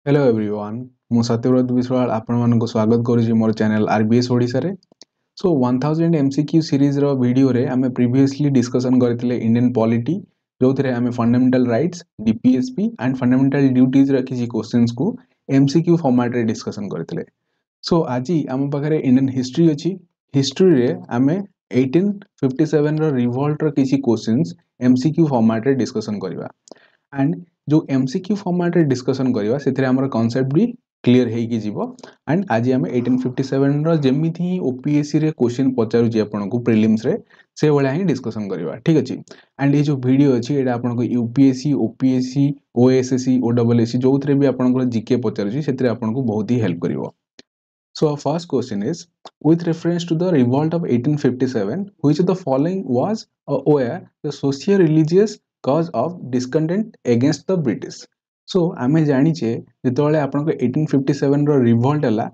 Hello everyone मु सत्यव्रत विश्वाल आपण मानको स्वागत करूची मोर चैनल आरबीएस ओडिसा रे। सो 1000 एमसीक्यू सीरीज रो वीडियो रे आमे प्रीवियसली डिस्कशन करथिले इंडियन पॉलिटी जोथरे आमे fundamental rights DPSP and fundamental duties रा किछि क्वेश्चंस को एमसीक्यू फॉर्मेट रे डिस्कशन करथिले। सो आजि आम पाखरे इंडियन हिस्ट्री अछि। हिस्ट्री रे आमे 1857 रो रिवोल्ट रो किछि क्वेश्चंस एमसीक्यू फॉर्मेट रे डिस्कशन करबा एंड जो एमसीक्यू फॉर्मेट रे डिस्कशन करबा सेथरे हमर कांसेप्ट भी क्लियर हे कि जीवो। एंड आज आम 1857 रो जेमिति ही ओपीएससी रे क्वेश्चन पचारु जे आपनको प्रीलिम्स रे से वाला ही डिस्कशन करबा। ठीक अछि। एंड ये जो वीडियो अछि एटा आपनको यूपीएससी ओपीएससी ओएसएससी ओडब्ल्यूएससी जोथरे भी आपनको जीके पचारु छी सेथरे आपनको बहुत ही help करिवो। So our first question is, with reference to the revolt of 1857, which of the following was were the socio-religious cause of discontent against the British? So आमे जानी छे जेतोले आपनको 1857 रो revolt हला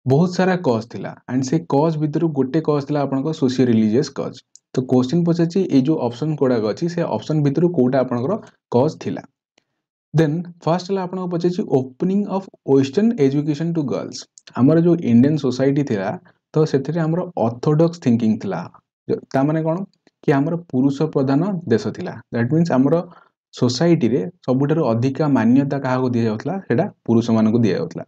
बहुत सारा कॉज थिला एंड से कॉज भितरु गोटे कॉज थिला आपनको सोशियो रिलीजियस कॉज। तो क्वेश्चन पछाची ए जो ऑप्शन कोडा अछि से ऑप्शन भितरु कोटा आपनको कॉज थिला। देन फर्स्ट हला आपनको पछाची opening of western education to girls. हमर जो इंडियन सोसाइटी थिला तो सेथिरे हमर ऑर्थोडॉक्स थिंकिंग थिला। ता माने कोन कि हमर पुरुष प्रधान देश थिला। दैट मींस हमर सोसाइटी रे सबुठारो अधिक मान्यता काहा को दिया जाउतला सेटा पुरुष मानको दिया जाउतला।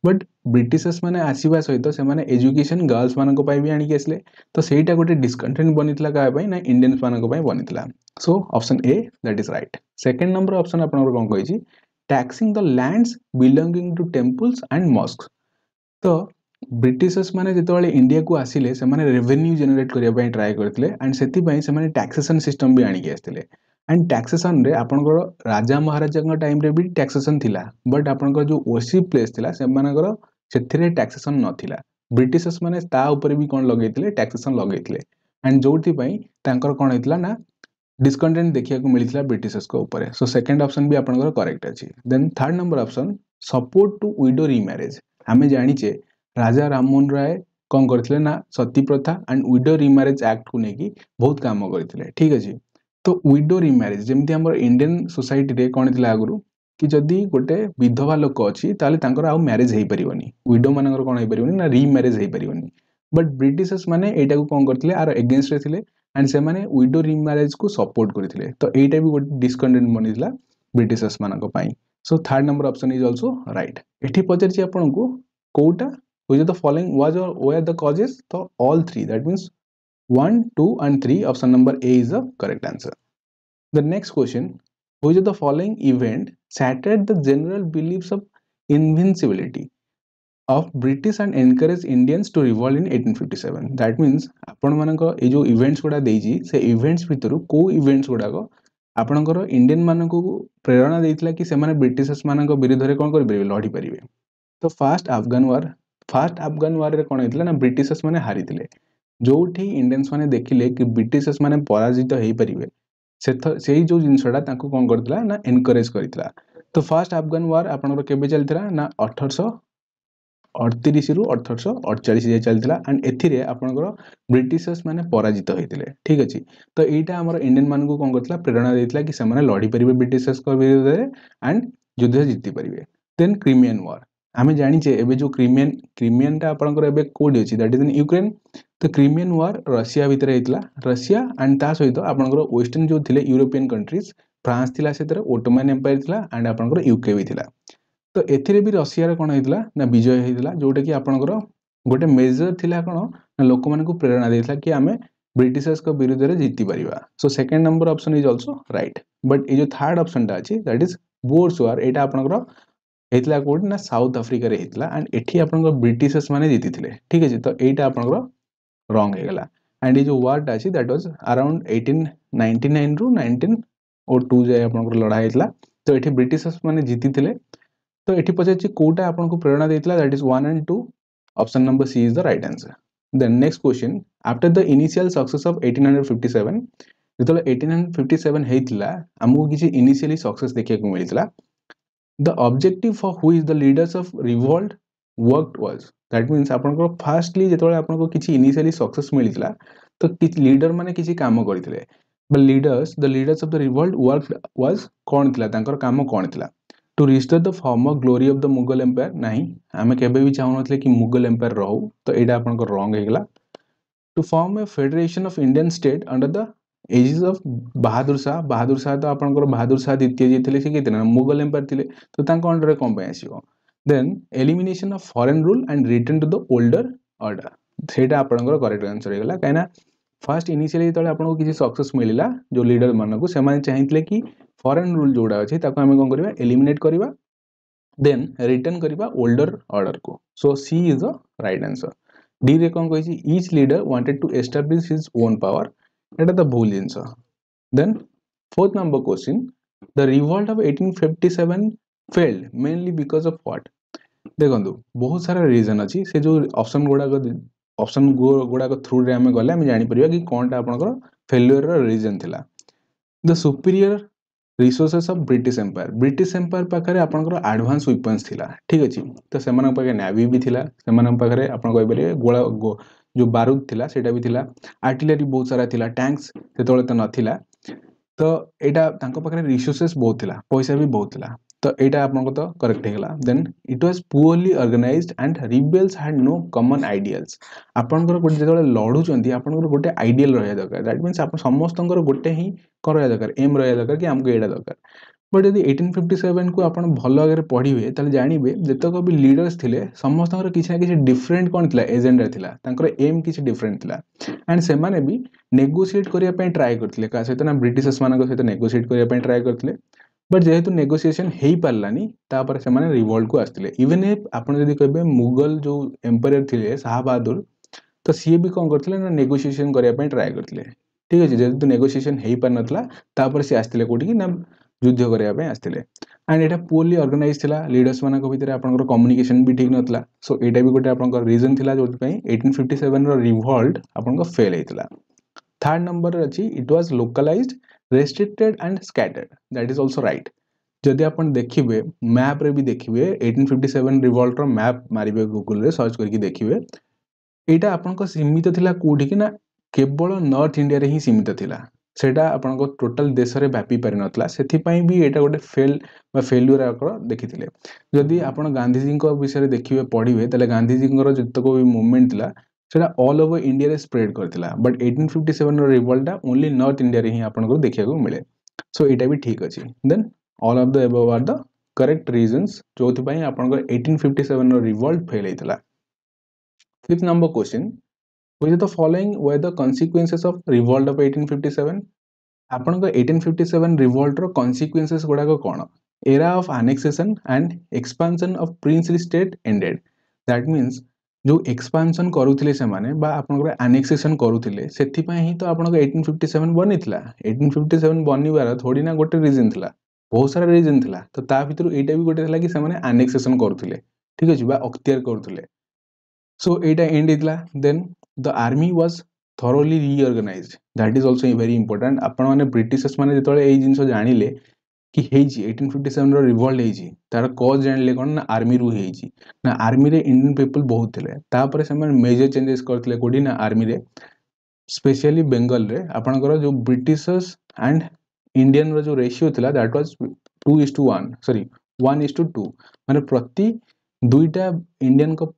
बट ब्रिटिशर्स माने आसीबा सहित से माने एजुकेशन गर्ल्स मानको पाई भी आनी के आसले तो सेटा गोटे डिस्कंटेंट बनितला का पाई ना इंडियंस मानको पाई बनितला। So option A that is right. Second number option आपनकर कोन कहिची taxing the lands belonging to temples and mosques. तो ब्रिटिशर्स माने जेतोले इंडिया को आसिले से माने रेवेन्यू जनरेट करिया पई ट्राई करथिले एंड सेति पई से माने टैक्सेशन सिस्टम भी आनी के आस्थिले। एंड टैक्सेशन रे आपनकर राजा महाराजा का टाइम रे भी टैक्सेशन थिला बट आपनकर जो वर्शिप प्लेस थिला से मानकर सेथिरे टैक्सेशन नथिला। ब्रिटिशर्स माने ता ऊपर भी कोन लगेइथिले टैक्सेशन लगेइथिले एंड जोथि पई तांकर कोन हेतिला ना डिस्कंटेंट देखिया को मिलिथिला ब्रिटिशर्स को ऊपर। सो सेकंड ऑप्शन भी आपनकर करेक्ट अछि। Then third number option support to widow remarriage. हमें जानिचे राजा राममोहन राय कौन करथिले ना सती प्रथा एंड विडो रीमैरेज एक्ट को लेकी बहुत काम करथिले। ठीक अछि। तो विडो रीमैरेज जेमति हमर इंडियन सोसाइटी रे कोन थिला आगुरु कि जदी गोटे विधवा लोक अछि ताले तांकर आ मैरिज हेई परिवनी विडो मानकर कोन हेई परिवनी ना रीमैरेज हेई परिवनी। बट ब्रिटिशर्स माने एटा को कोन करथिले आर अगेंस्ट रे थिले एंड से माने विडो रीमैरेज को सपोर्ट करथिले। तो एटा भी गोटे डिस्कंटेंट बनिथिला ब्रिटिशर्स मानको पई। So third number option is also right. एठी पचरछि आपनको Kota which of the following was or were the causes? So all three, that means 1, 2 and 3, option number A is the correct answer. The next question, which of the following event shattered the general beliefs of invincibility of British and encouraged Indians to revolt in 1857? That means आपण मानक ए जो events गुडा देइजी से events भितरु को events गुडा को आपणकर Indian मानक प्रेरणा देइतला कि से माने ब्रिटिशर्स मानक विरुद्ध रे कोन करि परिबे लढी परिबे। तो फर्स्ट अफगान वार रे कोन हेतला ना ब्रिटिशर्स माने हारिथिले जोठी इंडियंस माने देखिले कि ब्रिटिशर्स माने पराजित हेई परिबे सेही जो जिंसडा ताको कोन करथिला ना एनकरेज करथिला। तो फर्स्ट अफगान वार आपनकर केबे चलथिला ना 1838 रु 1848 जे चलथिला एंड एथिरे आपनकर ब्रिटिशर्स माने पराजित हेतिले। ठीक अछि। तो एटा हमर इंडियन मान को कोन करथिला प्रेरणा देथिला कि से माने लढी परिबे ब्रिटिशर्स को विरुद्ध रे एंड युद्ध जीति परिबे। देन क्रिमियन वार आमे जानिचे एबे जो क्रिमियन ता आपनकर एबे कोड अछि दैट इज इन यूक्रेन। तो क्रिमियन वार रशिया भीतर हेतला रशिया एंड ता सहित आपनकर वेस्टर्न जो थिले यूरोपियन कंट्रीज फ्रांस थिला सेतरे ओटोमन एम्पायर थिला एंड आपनकर यूके भी थिला। तो एथिरे भी रशिया रे कोन हेतला ना विजय हेतला जोटा कि आपनकर गोटे मेजर थिला कोन ना लोक मानकु प्रेरणा देथिला कि आमे ब्रिटिशर्स को विरुद्ध रे जीति परिबा। So second number option is also right. But ए जो थर्ड ऑप्शन ता अछि दैट इज बोर्स वार एटा आपनकर हेतला कोड ना साउथ अफ्रीका रे हेतला एंड एठी आपनकर ब्रिटिशर्स माने जीति थिले। ठीक अछि। तो एटा आपनकर रॉन्ग हे गेला एंड ए जो वार ता अछि दैट वाज अराउंड 1899 रु 1902 जाय आपनकर लड़ा हेतला। तो एठी ब्रिटिशर्स माने जीति थिले। तो एठी पछाची कोटा आपनको प्रेरणा देथिला that is 1 and 2, option number C is the right answer. Then next question, after the initial success of 1857 जेतले 1857 हेतिला हमहु किछि इनिशियली सक्सेस देखिया को मिलितला। The objective for who is the leaders of revolt worked was, that means आपनको fastly जेतले आपनको किछि इनिशियली सक्सेस मिलितला तो किछि लीडर माने किछि काम करथिले। The leaders of the revolt worked was कोन थिला तांकर काम कोन थिला। To restore the former glory of the Mughal empire नहीं आम केबे भी चाहूनଥିଲେ कि मुगल एम्पायर रहू तो एटा आपन को रॉन्ग हेगला to form a federation of Indian state under the aegis of Bahadur Shah तो आपन को बहादुर शाह द्वितीय जे थिले से केतना मुगल एम्पायर थिले तो तांको अंडर कोन पे आसीबो then elimination of foreign rule and return to the older order सेटा आपन को करेक्ट आंसर हेगला काइना फर्स्ट इनिशियली जेतले आपन को किसी सक्सेस मिलिला जो लीडर मानकु से माने चाहितले कि फॉरेन रूल जोड़ा अछि ताको हमें कोन करबा एलिमिनेट करबा देन रिटर्न करबा ओल्डर ऑर्डर को so C is the right answer D रे कोन कहिछि each leader wanted to establish his own power एटा द भूल जिंस then fourth number question the revolt of 1857 failed mainly because of what देखंतु बहुत सारा रीजन अछि से जो ऑप्शन गुड़ा थ्रू रे हमें गले हमें जानि परिबा कि कोनटा आपनकर फेल्युअर रो रीजन थिला the superior resources of British empire पाखरे आपनकर एडवांस वेपन्स थिला ठीक अछि तो सेमान पाखे नेवी भी थिला सेमान पाखरे आपन कहि परिबे गोला जो बारूद थिला सेटा भी थिला आर्टिलरी बहुत सारा थिला टैंक्स सेतोले त नथिला तो एटा तांको पाखरे रिसोर्सेस बहुत थिला पैसा भी बहुत थिला तो एटा आपनको तो करेक्ट हेगला then it was poorly organised and rebels had no common ideals आपनकर गोटे जेतले लढु चंती आपनकर गोटे आइडियल रहया दरकार दैट मींस आप समस्तंकर गोटे ही करया दरकार एम रहया दरकार कि हमको एटा दरकार बट यदि 1857 को आपण भलो आगे पढ़िबे ताले जानिबे जतक भी लीडर्स थिले समस्तंकर किछि ना किछि डिफरेंट कोन थिला एजेंडा थिला तांकर एम किछि डिफरेंट थिला एंड से माने भी नेगोशिएट करिया पे ट्राई करथिले का सहित ना ब्रिटिशर्स मानक सहित नेगोशिएट करिया पे ट्राई करथिले बट जेहेतु नेगोशिएशन हेई पारलानी तापर से माने रिवोल्ट को आस्थिले इवन इफ आपण जदी कहबे मुगल जो एम्पायर थिले शाह बहादुर तो सी भी कोन करथिले ना नेगोशिएशन करिया पे ट्राई करथिले ठीक अछि जेहेतु नेगोशिएशन हेई पार नथला तापर से आस्थिले कोठी कि ना युद्ध करिया पे आस्थिले एंड एटा पोरली ऑर्गेनाइज थिला लीडर्स मानक भितरे आपनकर कम्युनिकेशन भी ठीक नथला सो एटा भी गोटे आपनकर रीजन थिला जोति पई 1857 रो रिवोल्ट आपनकर फेल हेतिला थर्ड नंबर अछि it was localised restricted and scattered that is also right जदि आपण देखिबे मैप रे भी देखिबे 1857 रिवोल्ट रो मैप मारिबे गूगल रे सर्च करके देखिबे एटा आपनकर सीमित थिला कोठी कि ना केवल नॉर्थ इंडिया रे ही सीमित थिला सेटा आपनको टोटल देश रे व्यापी पारि नथला सेथि पई भी एटा गोटे फेल्युअर आकर देखिथिले जदि आपण गांधी जी को विषय देखिबे पढिबे तले गांधी जी को जतको भी मूवमेंट थिला सेटा ऑल ओवर इंडिया रे स्प्रेड करथिला बट 1857 रो रिवोल्ट ओनली नॉर्थ इंडिया रे ही आपनको देखिया को मिले सो एटा भी ठीक अछि then all of the above are the correct reasons जोथि पई आपनको 1857 रो रिवोल्ट फेल हेतिला fifth number question which of the following were the consequences of revolt of 1857 आपनको 1857 रिवोल्ट रो कॉन्सिक्वेंसेस गुडा को कोन एरा of annexation and expansion of princely state ended that means जो एक्सपांशन करूथिले से माने बा आपनकर annexation करूथिले सेथि पय ही तो आपनको 1857 बनिथिला 1857 बनिबार थोड़ी ना गोटे रीजन थिला बहुत सारा रीजन थिला तो ता भितर एटा भी गोटे थिला कि से माने annexation करूथिले ठीक अछि बा अख्तियार करूथिले सो एटा एंड इतला then the army was thoroughly reorganized that is also very important आपण माने ब्रिटिशर्स माने जेतले एई जिंसो जानिले कि हेजी 1857 रो रिवोल्ट हेजी तार कॉज जानले कोन ना आर्मी रु हेजी ना आर्मी रे इंडियन पीपल बहुत थिले तापर से मन मेजर चेंजेस करथिले कोडी ना आर्मी रे स्पेशली बेंगल रे आपनकर जो ब्रिटिशर्स एंड इंडियन रो जो रेशियो थिला दैट वाज 2:1 सॉरी 1:2 माने प्रति दुईटा इंडियन को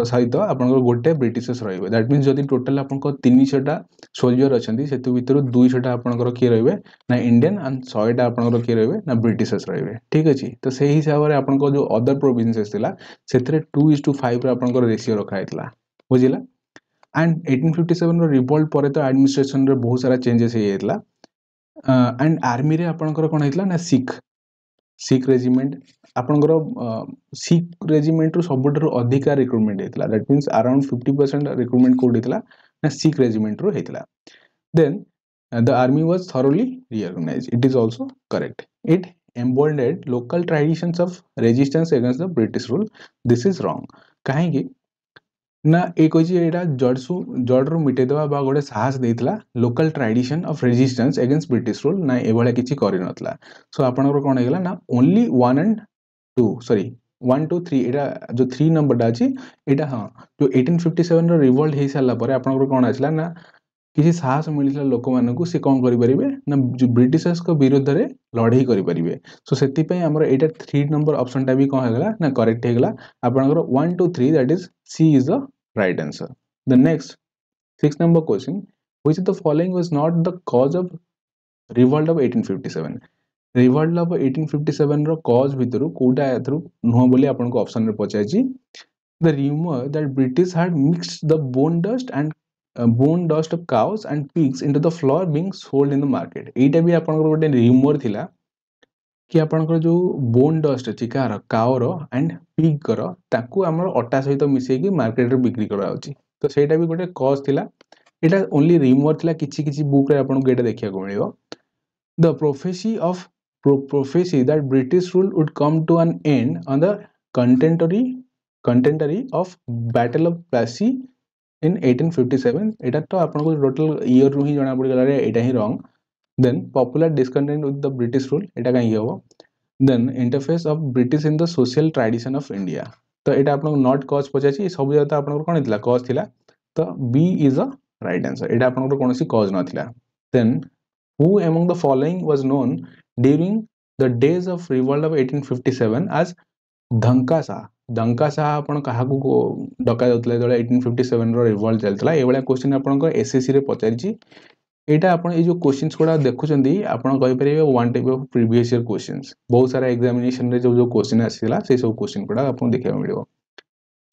सहित आपनकर गोटे ब्रिटिशर्स रहइबे दैट मींस जदी टोटल आपनकर 300 टा सोल्जर अछंती सेतु भितर 200 टा आपनकर के रहइबे ना इंडियन एंड 100 टा आपनकर के रहइबे ना ब्रिटिशर्स रहइबे ठीक अछि तो सेही हिसाब रे आपनकर जो अदर प्रोविंसेस थिला सेथरे 2:5 रे आपनकर रेशियो रखा हेतला बुझिला एंड 1857 रो रिवोल्ट परे तो एडमिनिस्ट्रेशन रे बहुत सारा चेंजेस हे हेतला एंड आर्मी रे आपनकर कोन हेतला ना सिख रेजिमेंट आपनकर सिख रेजिमेंट रो सबुटर अधिका रिक्रूटमेंट हेतला दैट मींस अराउंड 50% रिक्रूटमेंट कोड हेतला ना सिख रेजिमेंट रो हेतला then the army was thoroughly reorganized it is also correct it embodied local traditions of resistance against the british rule this is wrong काहे कि ना एक होची एटा जड़ रो मिटे देबा बा गोटे साहस देइतला local tradition of resistance against British rule ना एभले किछि करि नथला सो आपनकर कोन हेगला ना ओनली 1 and 2 सॉरी 1 2 3 एटा जो 3 नंबर टा अछि एटा हां जो 1857 रो रिवोल्ट हे साला परे आपनकर कोन आछला ना किसी साहस मिलता लोक मानक से कौन करेंगे ना जो ब्रिटिशर्स को विरोध में लड़ाई करेंगे सो से आमर यहाँ 3 नंबर ऑप्शन टा भी कौन होगा ना करेक्ट होगा आपनकर 1 2 3 that is C is the right answer the next 6 number question which of the following was not the cause of revolt of 1857 revolt of 1857 रो कॉज भितर कोटा एथरु नुह बोली आपनको ऑप्शन रे पचाइछि the rumor that British had mixed the bone dust of cows and pigs into the flour being sold in the market. एटा भी आपनकर गोटे rumor थिला कि आपनकर जो bone dust अछि कार काओर एंड पिग कर ताकू हमर अटा सहित मिसै कि मार्केट रे बिक्री करा होछि तो सेटा भी गोटे कॉज थिला एटा ओनली rumor थिला किछि किछि बुक रे आपनको एटा देखिया को मिलियो the prophecy that British rule would come to an end on the contemporary of Battle of Plassey in 1857 एटा तो आपनको टोटल ईयर रु ही जणा पड़ी गला रे एटा ही wrong then popular discontent with the British rule एटा काई हो then interface of British in the social tradition of India तो एटा आपनको नॉट कॉज पचाची सब जगह आपनको कोन हितला कॉज थिला तो B is a right answer एटा आपनको कोनोसी कॉज न थिला then who among the following was known during the days of revolt of 1857 as धंका Shah आपण कहा को डका जाउतले जले 1857 रो रिवॉल्ट चलतला ए वाला क्वेश्चन आपनको एसएससी रे पचारिछि एटा आपण ए जो क्वेश्चंस कोडा देखुचंदी आपण कहि परिबे one type of previous year questions बहुत सारा एग्जामिनेशन रे जो क्वेश्चन आसीला से सब क्वेश्चन कोडा आपण देखिया मिलियो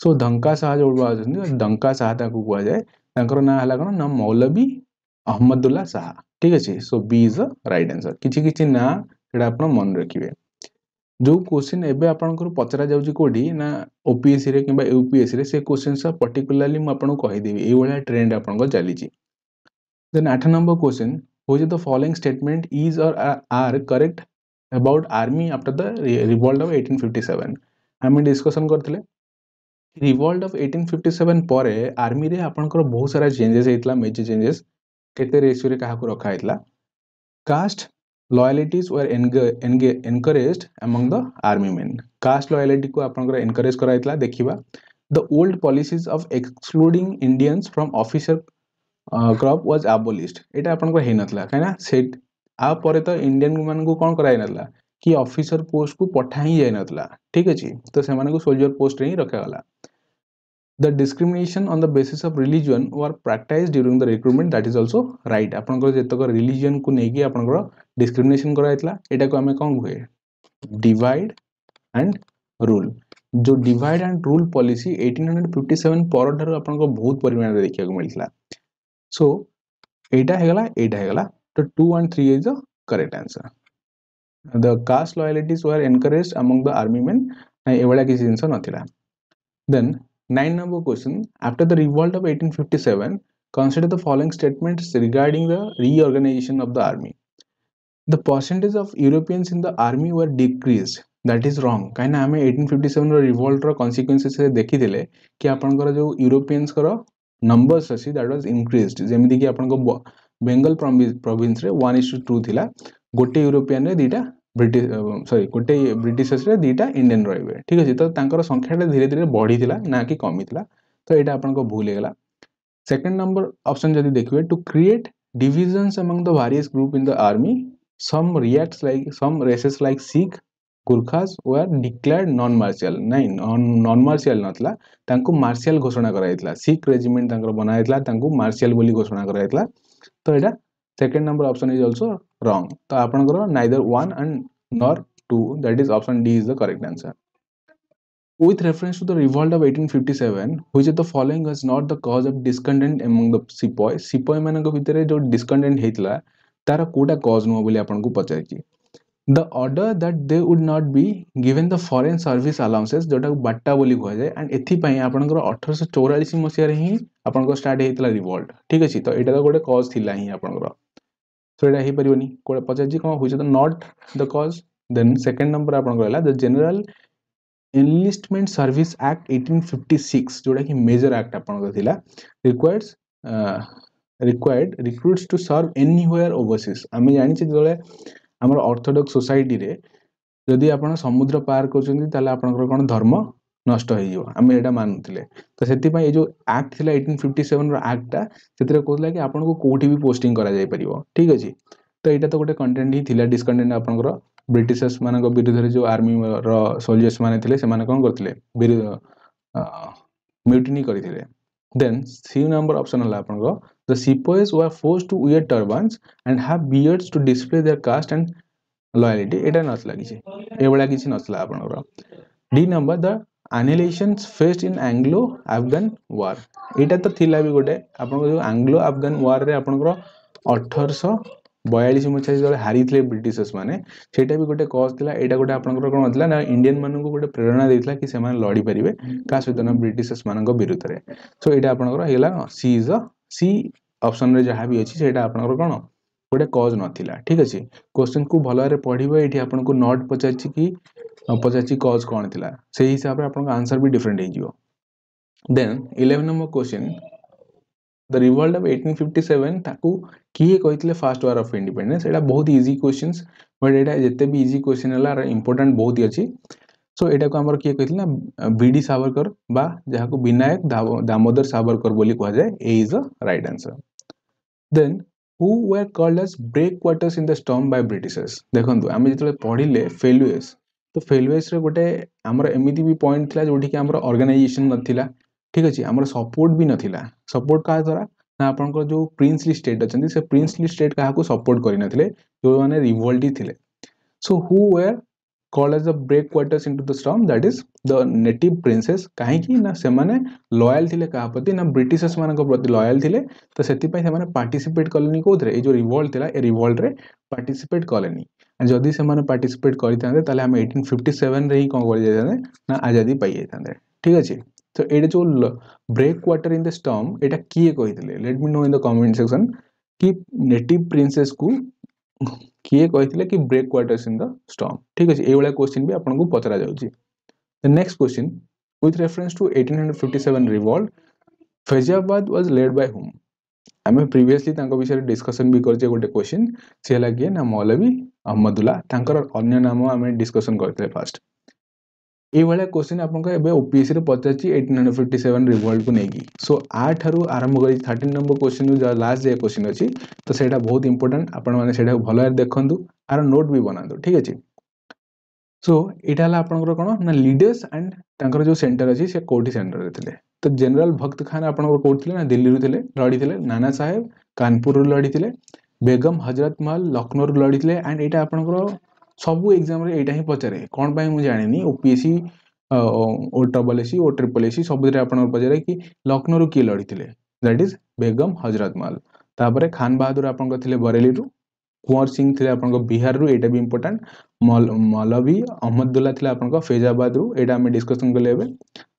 सो धंका शाह जो बाजनी धंका शाह ताकू कुआ जाय तांकर ना हला कोन ना मौलवी अहमदुल्लाह शाह ठीक अछि so B is the right answer किछि किछि ना एटा आपण मन रखिबे जो क्वेश्चन एबे आपनकर पचरा जाउची कोडी ना ओपीएससी रे किबा यूपीएससी रे से क्वेश्चन सा पर्टिकुलरली म आपन कहि देबी ए वाला ट्रेंड आपनकर चलीची then 8 number question which the following statement is or are correct about army after the revolt of 1857 हम डिस्कशन करथिले रिवॉल्ट ऑफ 1857 परे आर्मी रे आपनकर बहुत सारा चेंजेस हेतला मेजर चेंजेस केते रेशियो रे काहा को रखा हेतला cast loyalties were encouraged among the army men caste loyalty को आपनकर encourage कराइतला देखिबा the old policies of excluding Indians from officer crop was abolished एटा आपनकर हे नथला काना से आ परे तो इंडियन मन को कोन कराइ नथला कि ऑफिसर पोस्ट को पठा ही जाय नथला ठीक अछि तो से माने को सोल्जर पोस्ट रे ही रखा गला the discrimination on the basis of religion were practiced during the recruitment that is also right आपनकर जेतक रिलीजन को नेकी आपनकर डिस्क्रिमिनेशन कराइतला एटा को हमें कोन हुए डिवाइड एंड रूल जो डिवाइड एंड रूल पॉलिसी 1857 पर ठार आपनको बहुत परिमाण रे देखिया को मिलथला सो एटा हेगला तो 2 and 3 is the correct answer the caste loyalties were encouraged among the army men ए वाला किसी जिंस नथिला then 9 number question after the revolt of 1857 consider the following statements regarding the reorganization of the army the percentage of Europeans in the army were decreased that is wrong काइना हमें 1857 रो revolt रो consequences से देखि देले कि आपनकर जो Europeans करो numbers अछि that was increased जेमिति कि आपनको बेंगल प्रोविंस रे 1:2 थिला गोटे यूरोपियन रे दीटा ब्रिटिश सॉरी गोटे ब्रिटिशर्स रे दीटा इंडियन रहबे ठीक अछि तो तांकर संख्याटा धीरे धीरे बढ़ी थिला ना कि कमी थिला तो एटा आपनको भूल हेगला सेकंड नंबर ऑप्शन जदी देखिबे to create divisions among the various group in the army some races like Sikh Gurkhas were declared non-martial non-martial नथला तांको मार्शियल घोषणा कराइतला सिख रेजिमेंट तांकर बनाइतला तांको मार्शियल बोली घोषणा कराइतला तो एटा second number option is also wrong तो आपनकर neither 1 and nor 2 that is option D is the correct answer with reference to the revolt of 1857 which of the following was not the cause of discontent among the सिपाही मानक भितरे जो discontent हेतला तारा Kota cause no बोली आपनको पचाइछि the order that they would not be given the foreign service allowances जोटा बाट्टा बोली कह जाय and एथि पई आपनकर 1844 मसिया रे ही आपनको स्टार्ट हेतला रिवॉल्ट ठीक अछि तो एटा तो गोटे cause थिला ही आपनकर सो एटा हे परिबनी कोटा पचाइछि कोन होइछ तो not the cause then second number आपनकर हला the general enlistment service act 1856 जोटा कि मेजर एक्ट आपनकर थिला required recruits to serve anywhere overseas आमे जानि छी जले हमर ऑर्थोडॉक्स सोसाइटी रे यदि आपण समुद्र पार करछन्ती ताले आपनकर कोन धर्म नष्ट हो आम एटा मानुले तो से जो एक्ट थिला 1857 एक्टा से कहला कि आपन को कोठी भी पोस्टिंग करा जाय परिबो ठीक अछि तो यहाँ तो गोटे कंटेंट ही थिला डिसकंटेंट आपनकर ब्रिटिशर्स मान विरुद्ध जो आर्मी रो सोल्जर्स माने थिले से माने कोन करथिले म्यूटिनी करथिले देन सी नंबर ऑप्शन हला आपनकर the sepoys were forced to wear turbans and have beards to display their caste and loyalty एटा नथला किछि एबळा किछि नथला आपनकर D number the annihilation faced in Anglo Afghan war एटा तो थिला भी गोटे आपन जो एंग्लो अफगान वार रे आपनकर 1842 मसीहा जो हारी थे ब्रिटिशर्स माने सेटा भी गोटे कॉज थिला एटा गोटे आपनकर कोन होतला ना इंडियन मानन को गोटे प्रेरणा देथिला कि से माने लड़ी परिबे का सहित ना ब्रिटिशर्स मानन को विरुद्ध रे सो एटा आपनकर हेला सी इज अ सी ऑप्शन रे जहां भी अछि सेटा आपनकर कोन गोटे कॉज नथिला ठीक अछि क्वेश्चन को भलो रे पढिबो एठी आपन को नोट पचाछि कि पचाछि कॉज कोन थिला से हिसाब रे आपन को आंसर भी डिफरेंट हे जिवो then 11 number question the revolt of 1857 ताकू किए कहितले फर्स्ट वार ऑफ इंडिपेंडेंस एटा बहुत इजी क्वेश्चंस बट एटा जते भी इजी क्वेश्चन हला इंपोर्टेंट बहुत ही अछि सो एटा को हमर किए कहितले ना बीडी सावरकर बा जहा को विनायक दामोदर सावरकर बोली कहा जाय A is the right answer then who were called as breakwaters in the storm by Britishers देखंतु आमे जतले पढिले फेलुएस तो फेलुएस रे गोटे हमर एमिति भी पॉइंट थिला जोठी कि हमर ऑर्गेनाइजेशन नथिला ठीक अछि हमर सपोर्ट भी नथिला सपोर्ट का द्वारा ना आपन को जो प्रिंसली स्टेट अछंती से प्रिंसली स्टेट काहा को सपोर्ट करि नथिले जो माने रिवोल्टी थिले so who were called as the breakwaters into the storm that is the native princes काहे कि ना से माने लॉयल थिले काहा प्रति ना ब्रिटिशर्स मान को प्रति लॉयल थिले तो सेति पय से माने पार्टिसिपेट करलनी कोथरे ए जो रिवोल्ट थिला ए रिवोल्ट रे पार्टिसिपेट करलनी जदि से माने पार्टिसिपेट करितांदे ताले हम 1857 रे ही कोन करि जायतांदे ना आजादी पाई जायतांदे ठीक अछि तो एडे जो breakwater in the storm एटा किए कहितले let me know in the comment section कि नेटिव प्रिंसेस को किए कहितले कि breakwaters in the storm ठीक अछि एवला क्वेश्चन भी आपन को पचरा जाउची the next question with reference to 1857 revolt Faizabad was led by whom हमें प्रीवियसली तांको विषय डिस्कशन भी करजे गोटे क्वेश्चन से लागे ना मौलवी अहमदुल्लाह तांकर अन्य नाम हमें डिस्कशन करते फर्स्ट ए वाला क्वेश्चन आपन को एबे ओपीएससी रे पचाची 1857 रिवॉल्ट को नेगी सो 8 ठारू आरंभ करी 13 नंबर क्वेश्चन जो लास्ट जे क्वेश्चन अछि तो सेटा बहुत इंपोर्टेंट आपन माने सेटा भलो देखंतु आर नोट भी बनांतु ठीक अछि सो एटा ला आपन कोन ना लीडर्स एंड तांकर जो सेंटर अछि से कोठी सेंटर रे थिले तो जनरल भक्त खान आपन को कोठी थिले ना दिल्ली रू थिले लड़ी थिले नाना साहेब कानपुर रू लड़ी थिले बेगम हजरत महल लखनऊ रू लड़ी थिले एंड एटा आपन को सबु एग्जाम रे एटा ही पचारे कोन पय मु जानिनी ओपीएससी ओ डबल एससी ओ ट्रिपल एससी सब रे आपन पचारे कि लखनऊ रू की लड़ी थिले दैट इज बेगम हजरत महल तापरे खान बहादुर आपन को थिले बरेली रू कुंवर सिंह थिले आपन को बिहार रू एटा भी इंपोर्टेंट मौलवी अहमदुल्लाह थिले आपन को फैजाबाद रू एटा हम डिस्कशन करले एबे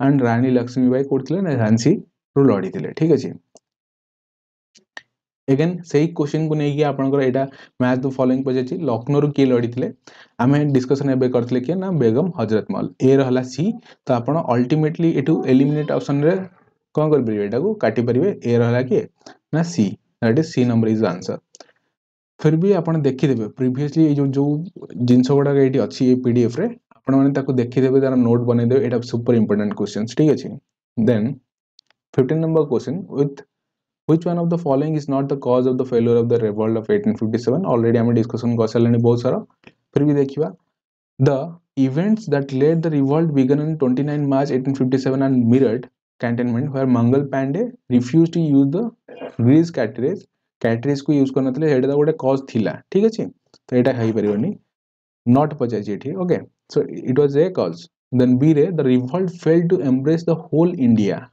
एंड रानी लक्ष्मीबाई कोड थिले ना झांसी रू लड़ी थिले ठीक अछि अगेन सही क्वेश्चन को नहीं कि आपनकर एटा मैच द फॉलोइंग पजेछि लखनऊ रू की लड़ी थिले हमें डिस्कशन एबे करथले कि ना बेगम हजरत महल ए रहला सी तो आपण अल्टीमेटली एटू एलिमिनेट ऑप्शन रे कोन कर परिबे एटा को काटी परिबे ए रहला कि ना C that is C number is the answer फिर भी आपण देखि देबे प्रीवियसली जो जो जिंस गुडा एटी अछि ए पीडीएफ रे आपण माने ताको देखि देबे तार नोट बनै देबे एटा सुपर इंपोर्टेंट क्वेश्चंस ठीक अछि then 15 number question with Which one of the following is not the cause of the failure of the revolt of 1857? Already हमें discussion कर सारे बहुत सारा फिर भी देखिए the events that led the revolt began on 29 March 1857 and Meerut cantonment where Mangal Pandey refused to use the grease cartridge को use करना था हेडा गोटे cause थिला ठीक अछि तो एटा हेई परिबनी not पचाजी एठी okay so it was a cause then B रे the revolt failed to embrace the whole India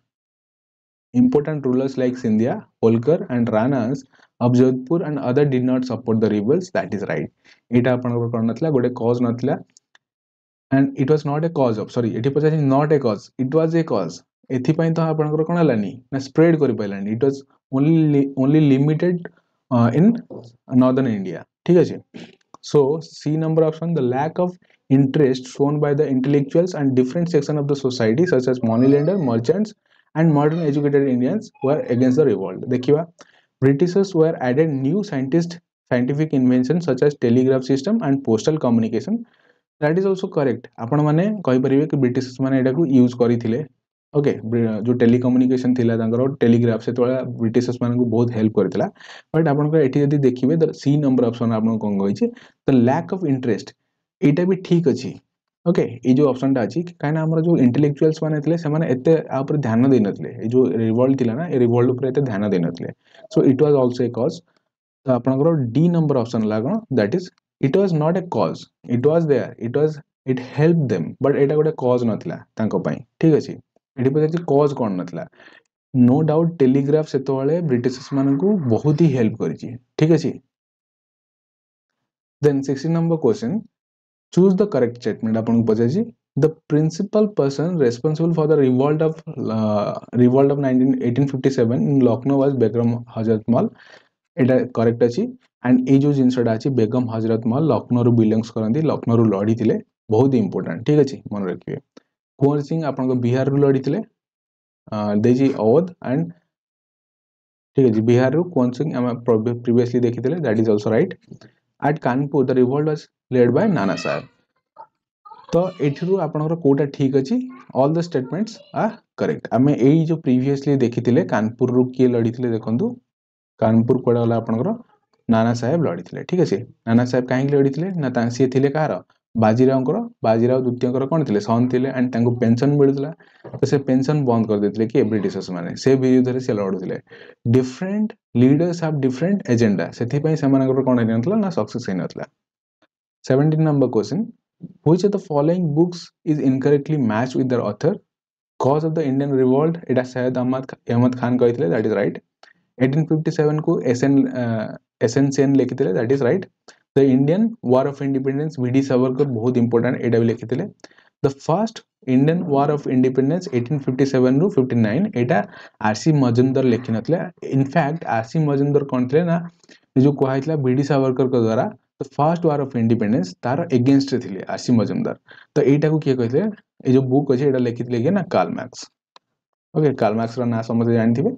important rulers like Scindia, Holkar and Ranas of Jodhpur and other did not support the rebels. That is right. Ita apanakar kon nathila gote cause nathila and it was not a cause of sorry eti pacha not a cause it was a cause ethi pai to apanakar kon halani na spread kari pailani it was only limited in northern India ठीक अछि so C number option the lack of interest shown by the intellectuals and different section of the society such as moneylender merchants and modern educated Indians were against the revolt. देखिवा Britishers were added new scientific inventions such as telegraph system and postal communication that is also correct आपण माने कहि परिबे कि British माने एटा को use करिथिले okay जो telecommunication थिला तांकर टेलीग्राफ से तोला ब्रिटिशर्स मान को बहुत हेल्प करथिला बट आपण को एठी यदि देखिबे द सी नंबर ऑप्शन आपण को कोन कहि द लैक ऑफ इंटरेस्ट एटा भी ठीक अछि ओके ए जो ऑप्शन टा अछि काना हमर जो इंटेलेक्चुअल्स माने थिले से माने एते आ ऊपर ध्यान दे नथिले ए जो रिवोल्ट थिला ना ए रिवोल्ट ऊपर एते ध्यान दे नथिले so it was also a cause तो आपनकर डी नंबर ऑप्शन लागो that is it was not a cause it was there it was it help them but एटा गोटे कॉज नथिला तांको पई ठीक अछि एठी पछे कॉज कोन नथिला नो डाउट टेलीग्राफ सेतोले ब्रिटिशर्स मान को बहुत ही हेल्प करिछि ठीक अछि then 16 number question choose the correct statement आपन को पछे the principal person responsible for the revolt of 1857 in Lucknow was Begum Hazrat Mahal Etah correct अछि एंड ए जो जिंसडा अछि बेगम हजरत महल लखनऊ रु बिलोंग्स करंती लखनऊ रु लड़ी थिले बहुत इंपोर्टेंट ठीक अछि मन रखिबे कुंवर सिंह आपन को बिहार रु लड़ी थिले देजी अवध एंड ठीक अछि बिहार रु कुंवर सिंह हम प्रीवियसली देखिथिले that is also right at Kanpur the revolt was led by Nana Sahab तो एठिरु आपनकर कोटा ठीक अछि all the statements are correct हमें एई जो प्रीवियसली देखिथिले कानपुर रु के लड़ी थिले देखंतु कानपुर कोडा वाला आपनकर नाना साहेब लड़ी थिले ठीक अछि नाना साहेब काहे लड़ी थिले ना तांसी थिले कार बाजीराव द्वितीयकर कोन थिले सन थिले एंड तांको पेंशन मिलुतला तो से पेंशन बंद कर देथिले कि ब्रिटिशर्स माने से विरुद्ध रे से लड़ुथिले different leaders have different agenda सेथि पई समानकर कोन हेनथला ना सक्सेस हेनथला 17 number question which of the following books is incorrectly matched with their author cause of the Indian revolt eta Syed Ahmad Khan कहथिले that is right 1857 को SN Sen लिखिथिले that is right the Indian war of independence VD Savarkar बहुत important एटा भी लिखिथिले the first Indian war of independence 1857 ରୁ 59 एटा आरसी मजुमदार लिखिनथले in fact RC Majumdar कोन थिले ना जो कहैतला VD सावरकर के द्वारा the first war of independence तार अगेंस्ट थिले आरसी मजुमदार तो एटा को के कहथिले ए जो बुक अछि एटा लिखिथिले के ना Karl Marx okay Karl Marx रा ना समझ जानथिबे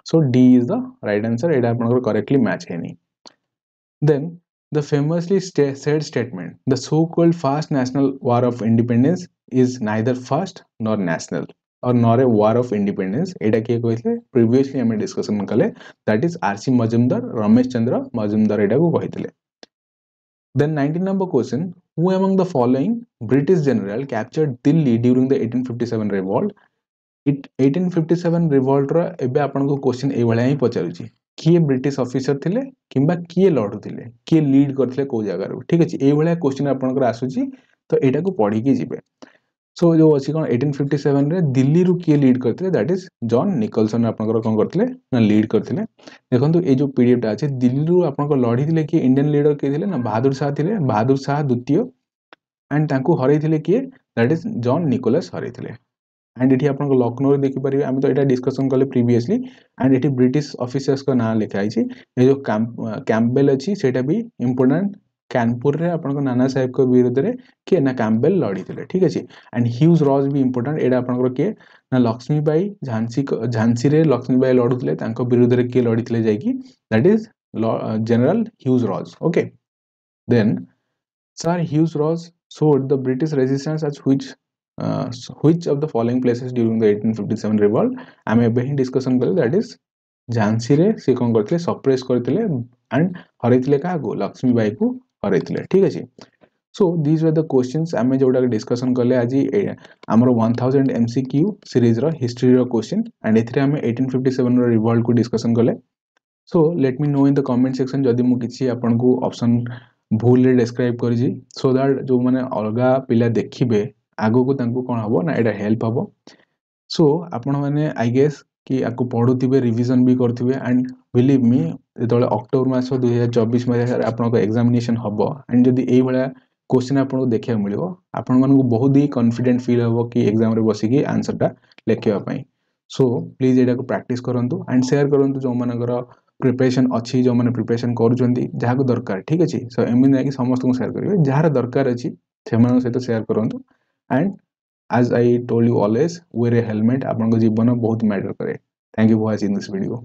so D is the right answer एटा आपनकर करेक्टली मैच हेनी then the famously said statement the so called first national war of independence is neither first nor national or nor a war of independence एटा के कहथिले previously हम discussion कले that is RC Majumdar Ramesh Chandra Majumdar एटा को कहथिले then 19 number question who among the following British general captured Delhi during the 1857 revolt 1857 revolt रो एबे आपन को क्वेश्चन ए भले ही पचारुची किए ब्रिटिश ऑफिसर थिले किंबा किए लड़ू थिले किए लीड करथिले को जगह रो ठीक अछि ए भले क्वेश्चन आपन को आसुची तो एटा को पढ़ी के जिवे सो जो अछि कोन 1857 रे दिल्ली रु किए लीड करथिले दैट इज जॉन निकोलसन आपन को कोन करथिले ना लीड करथिले देखंतु ए जो पीडीएफ टा अछि दिल्ली रु आपन को लड़ी थिले कि इंडियन लीडर के थिले ना बहादुर शाह द्वितीय एंड तांको हरै थिले कि दैट इज जॉन निकोलस हरै थिले एंड एठी आपन को लखनऊ रे देखि परिबे हम तो एटा डिस्कशन करले प्रीवियसली एंड एठी ब्रिटिश ऑफिसर्स को नाम लिखा आइछि ए जो कैम्पबेल अछि सेटा भी इंपोर्टेंट कानपुर रे आपन को नाना साहेब को विरुद्ध रे के ना कैम्पबेल लड़ी थिले ठीक अछि एंड ह्यूज रॉज भी इंपोर्टेंट एटा आपन को के ना लक्ष्मीबाई झांसी रे लक्ष्मीबाई लडुथिले तांको विरुद्ध रे के लड़ी जाय कि that is General Hugh Rose okay then sir Hugh Rose showed the British resistance as which of the following places during the 1857 revolt आम एबे ही डिस्कशन करले दैट इज झांसी रे से कोन करथिले सप्रेस करथिले एंड हरैथिले का गो लक्ष्मीबाई को हरैथिले ठीक अछि so these were the questions आमे जोडा डिस्कशन करले आज हमर 1000 एमसीक्यू सीरीज रो हिस्ट्री रो क्वेश्चन एंड एथरे हमें 1857 रो रिवोल्ट को डिस्कशन करले so let me know in the comment section जदि मु किछि आपन को ऑप्शन भूल रे डिस्क्राइब करिजी सो दैट जो माने अलगा पिला देखिबे आगो को तांको कोन हबो ना एटा हेल्प हबो सो आपण माने आई गेस कि आको पढुथिबे रिवीजन भी करथिबे एंड बिलीव मी जेतोले अक्टोबर मास 2024 में आपण को एग्जामिनेशन हबो एंड जदी एई भला क्वेश्चन आपण को देखिया मिलिबो आपण मानको बहुत ही कॉन्फिडेंट फील हबो कि एग्जाम रे बसी कि आंसर टा लेखिबा पई सो प्लीज एटा को प्रैक्टिस करंतु एंड शेयर करंतु जो मानकर प्रिपरेशन अच्छी जो माने प्रिपरेशन करूछंती जहा को दरकार ठीक अछि सो एमिन नै कि समस्त को शेयर करिवे जहार दरकार अछि सेमान सहित शेयर करंतु and as I told you always wear a helmet आपन को जीवन बहुत मैटर करे thank you for watching this video